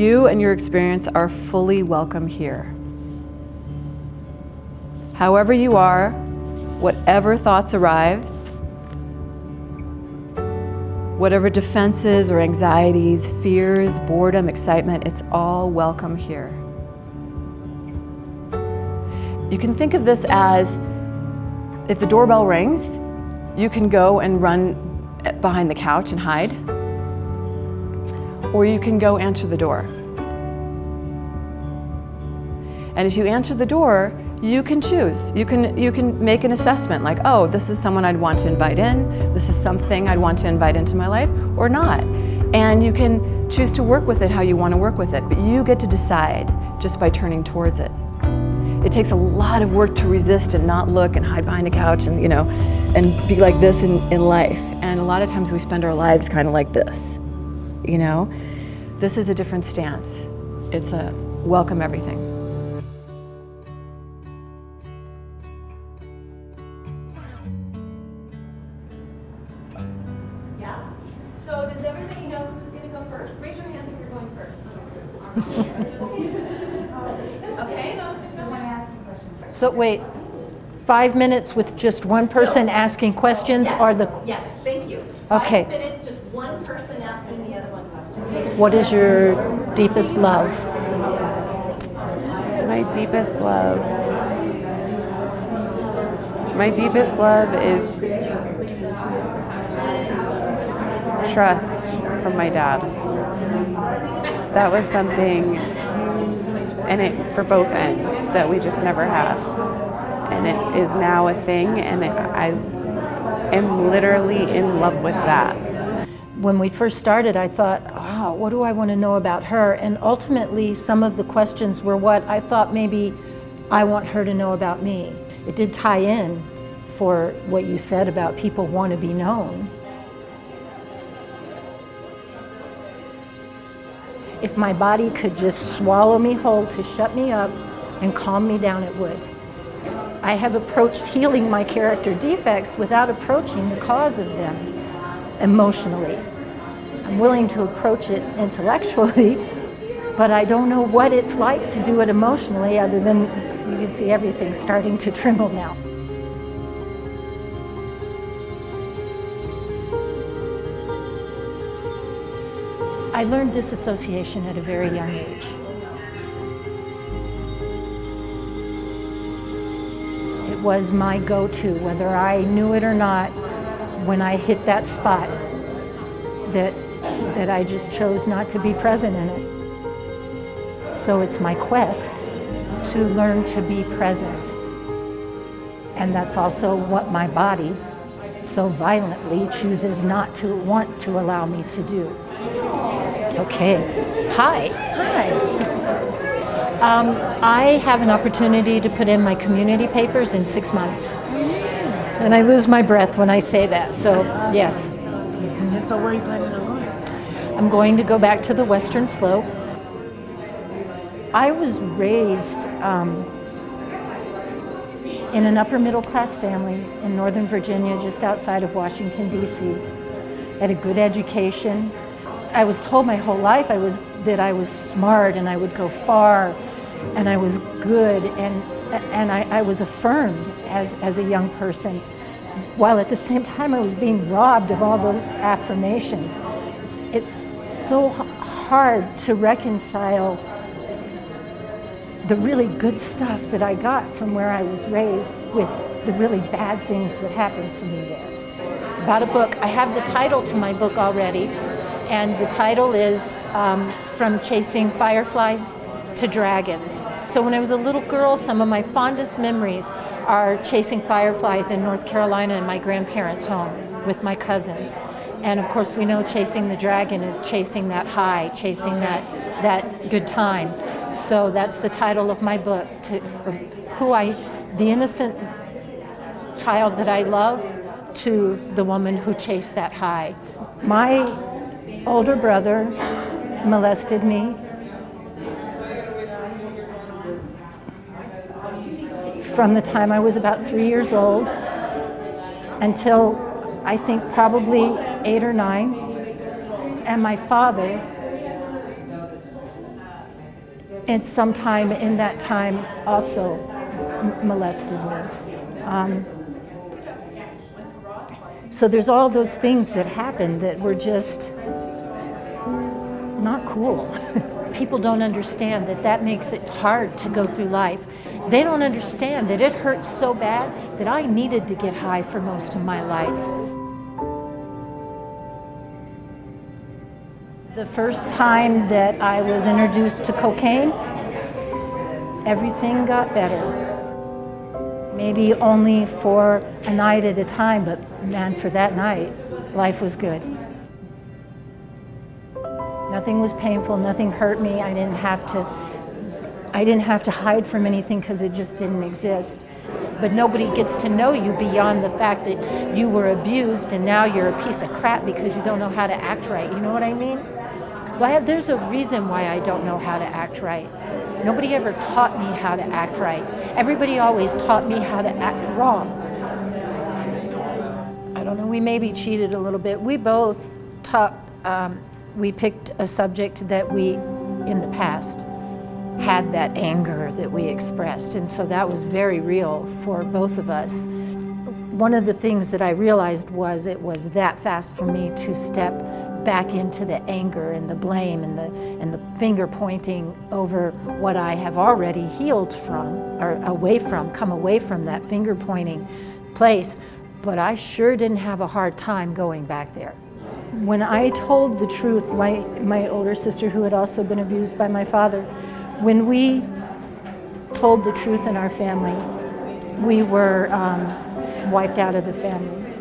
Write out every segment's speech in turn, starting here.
You and your experience are fully welcome here. However you are, whatever thoughts arrived, whatever defenses or anxieties, fears, boredom, excitement, it's all welcome here. You can think of this as if the doorbell rings, you can go and run behind the couch and hide, or you can go answer the door. And if you answer the door, you can choose. You can make an assessment like, oh, this is someone I'd want to invite in, this is something I'd want to invite into my life, or not. And you can choose to work with it how you want to work with it, but you get to decide just by turning towards it. It takes a lot of work to resist and not look and hide behind a couch and, and be like this in life. And a lot of times we spend our lives kind of like this, This is a different stance. It's a welcome everything. Yeah? So does everybody know who's going to go first? Raise your hand if you're going first. Okay. So wait, 5 minutes with just one person asking questions or the... Yes, thank you. Okay. 5 minutes, just one person asking the other one question. What is your deepest love? My deepest love. My deepest love is trust from my dad. That was something, and it for both ends, that we just never had. And it is now a thing, and I am literally in love with that. When we first started, I thought, wow, what do I want to know about her? And ultimately, some of the questions were what I thought maybe I want her to know about me. It did tie in for what you said about people want to be known. If my body could just swallow me whole to shut me up and calm me down, it would. I have approached healing my character defects without approaching the cause of them emotionally. I'm willing to approach it intellectually, but I don't know what it's like to do it emotionally other than you can see everything starting to tremble now. I learned disassociation at a very young age. It was my go-to, whether I knew it or not, when I hit that spot, that I just chose not to be present in it. So it's my quest to learn to be present. And that's also what my body so violently chooses not to want to allow me to do. Okay. Hi. I have an opportunity to put in my community papers in 6 months. And I lose my breath when I say that, so yes. And so where are you planning on going? I'm going to go back to the Western Slope. I was raised in an upper middle class family in Northern Virginia, just outside of Washington, D.C. Had a good education. I was told my whole life that I was smart and I would go far and I was good and I was affirmed as a young person, while at the same time I was being robbed of all those affirmations. It's so hard to reconcile the really good stuff that I got from where I was raised with the really bad things that happened to me there. About a book, I have the title to my book already, and the title is From Chasing Fireflies to Dragons. So when I was a little girl, some of my fondest memories are chasing fireflies in North Carolina in my grandparents' home with my cousins. And of course we know chasing the dragon is chasing that high, chasing that good time. So that's the title of my book, the innocent child that I love to the woman who chased that high. My older brother molested me from the time I was about 3 years old until I think probably 8 or 9. And my father and sometime in that time also molested me. So there's all those things that happened that were just not cool. People don't understand that that makes it hard to go through life. They don't understand that it hurts so bad that I needed to get high for most of my life. The first time that I was introduced to cocaine, everything got better. Maybe only for a night at a time, but man, for that night, life was good. Nothing was painful, nothing hurt me. I didn't have to hide from anything because it just didn't exist. But nobody gets to know you beyond the fact that you were abused and now you're a piece of crap because you don't know how to act right. You know what I mean? Well, there's a reason why I don't know how to act right. Nobody ever taught me how to act right. Everybody always taught me how to act wrong. I don't know, we maybe cheated a little bit. We both we picked a subject that we, in the past, had that anger that we expressed. And so that was very real for both of us. One of the things that I realized was it was that fast for me to step back into the anger and the blame and the finger pointing over what I have already healed from, or come away from that finger pointing place. But I sure didn't have a hard time going back there. When I told the truth, my older sister, who had also been abused by my father, when we told the truth in our family, we were wiped out of the family.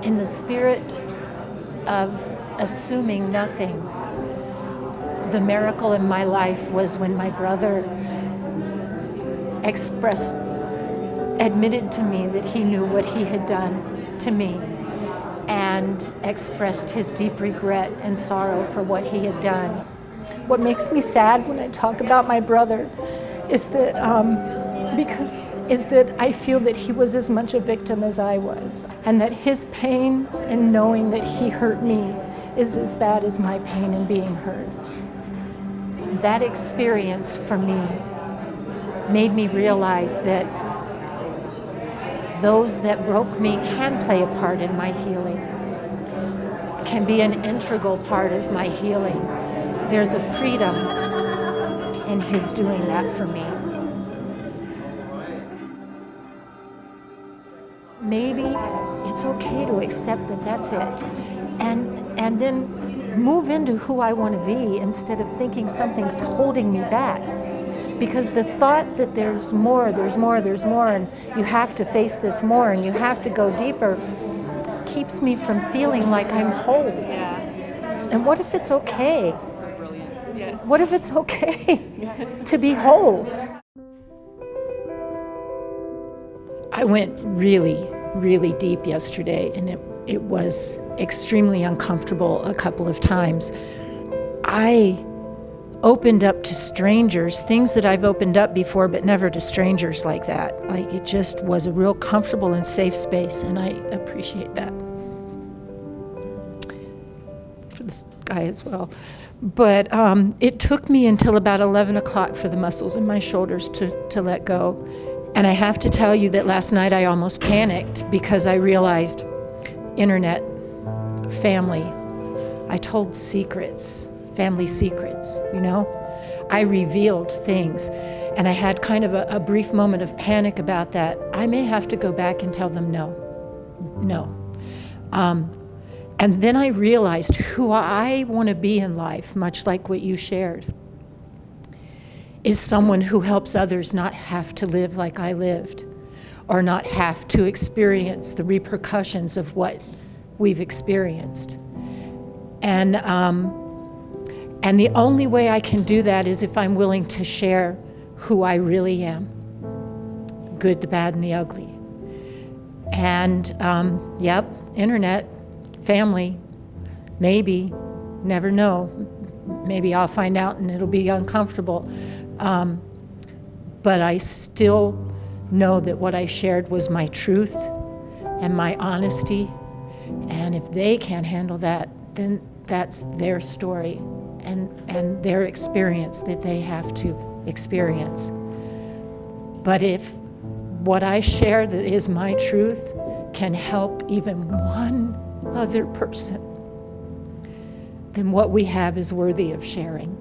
In the spirit of assuming nothing, the miracle in my life was when my brother admitted to me that he knew what he had done to me and expressed his deep regret and sorrow for what he had done. What makes me sad when I talk about my brother is that I feel that he was as much a victim as I was, and that his pain in knowing that he hurt me is as bad as my pain in being hurt. That experience for me made me realize that those that broke me can play a part in my healing, can be an integral part of my healing. There's a freedom in his doing that for me. Maybe it's okay to accept that that's it, and then move into who I want to be instead of thinking something's holding me back. Because the thought that there's more, and you have to face this more, and you have to go deeper, keeps me from feeling like I'm whole. Yeah. And what if it's okay? So brilliant. Yes. What if it's okay to be whole? I went really, really deep yesterday, and it was extremely uncomfortable a couple of times. I opened up to strangers, things that I've opened up before, but never to strangers like that. Like, it just was a real comfortable and safe space, and I appreciate that for this guy as well. But it took me until about 11 o'clock for the muscles in my shoulders to let go. And I have to tell you that last night I almost panicked because I realized internet, family, I told secrets. Family secrets, you know? I revealed things, and I had kind of a brief moment of panic about that. I may have to go back and tell them no. And then I realized who I want to be in life, much like what you shared, is someone who helps others not have to live like I lived, or not have to experience the repercussions of what we've experienced. And the only way I can do that is if I'm willing to share who I really am, the good, the bad, and the ugly. And internet, family, maybe, never know. Maybe I'll find out and it'll be uncomfortable. But I still know that what I shared was my truth and my honesty. And if they can't handle that, then that's their story. and their experience that they have to experience. But if what I share that is my truth can help even one other person, then what we have is worthy of sharing.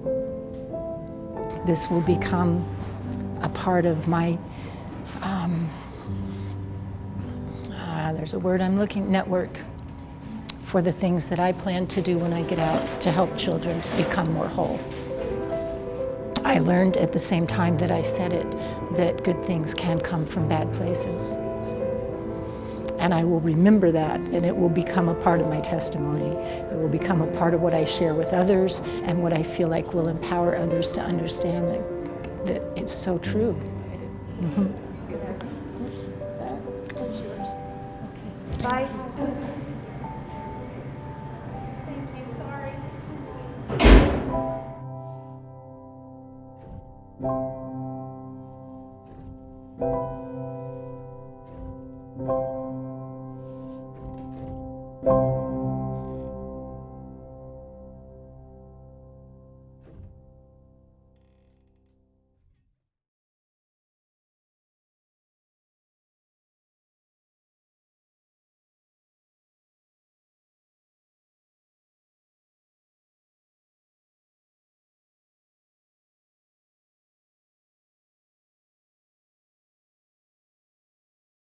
This will become a part of my, there's a word I'm looking, network, for the things that I plan to do when I get out to help children to become more whole. I learned at the same time that I said it, that good things can come from bad places. And I will remember that, and it will become a part of my testimony. It will become a part of what I share with others, and what I feel like will empower others to understand that it's so true. It is. Mm-hmm. Oops, that's yours. Okay. Bye.